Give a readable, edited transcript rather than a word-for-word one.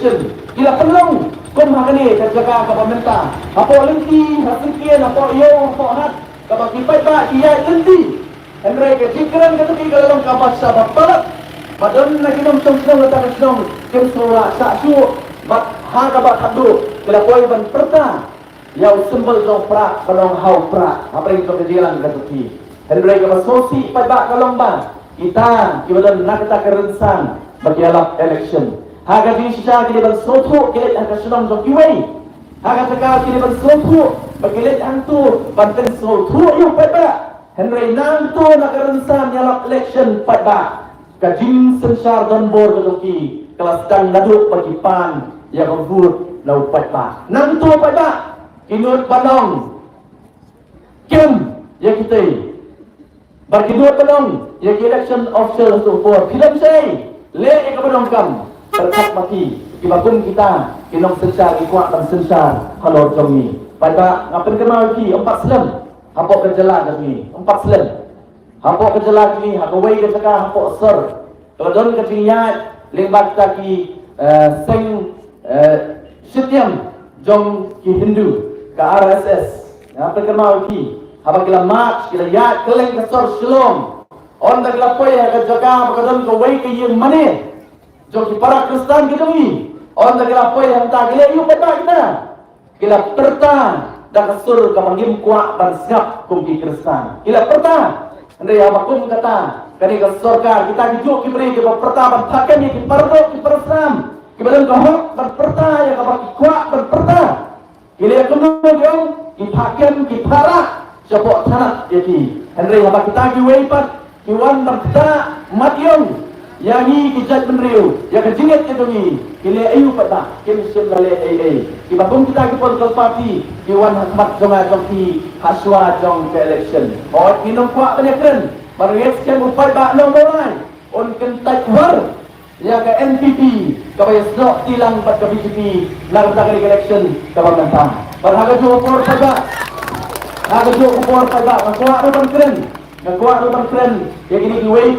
election. Kila pelong kum hakani jaga ka pemerintah. Apo lenti hasilkian apo iyo apo hat ka bakipai ba iya lenti. Henry ke jikran ka tuki galong ka basa bapalat. Madon na kinom tong ta kinom kim sura sa su mat ha ka ba khadu kila poi ban perta. Yau sembel dong pra kalong hau pra apa itu kejilan ka tuki. Henry ka masosi pai ba kalong ba. Kita kibadan nak kita kerensan bagi election. Haga di sisa kini bersotu kilit angka senang jom kiwai. Haga sekal kini bersotu bagi kilit antu banten sotu yuk pada. Henry nantu nak kerensan nyalak election pada. Kajim sensar dan bor ketuki kelas dan naduk bagi pan yang kebut lau pada. Nantu pada kinut padong kim ya kita. Bagi dua pelong, yang election official untuk for film saya, le ekabadong kam terkat mati. Kibagum kita, kinong sensar ikuak dan sensar kalau jomi. Pada ngapain kenal lagi 4 selam, hapok kejelas lagi 4 selam, hapok kejelas lagi, hakawai kejelas hapok ser. Kalau don keciliat, lembak taki seng setiam jong ki Hindu ke RSS. Ngapain kenal lagi? Apa kila march, kila yat, keleng kesor shalom. On dah kila poy akan jaga pakadon ke way ke yang mana? Joki para Kristen kita ni. On dah kila poy hantar kila yuk peta kita. Kila perta dah kesur ke manggim kuat dan siap kumpi Kristen. Kila perta. Anda ya makum kata, kani kesor ka kita hidup kiberi ke perta ban pakai ni kipardo kipersam. Kibadon ke hok ban perta yang kapal kuat ban perta. Kila kemudian kipakem kipara. Jabok tanah jadi Henry apa kita kiwai pat kiwan berkata mationg yang ini kijat menriu yang kejingat itu ni kile ayu pada kini semale kibagong kita ki political party kiwan hakmat jonga jongki haswa jong ke election kinong kuat penyekren baru yeskian upai ba nombor lain on kentai war ya ke NPP kabaya slok tilang pat ke BJP larang ke election kawan berharga jua por saja. Aku juga kupor pada, ngakuak rupan keren, yang ini diwei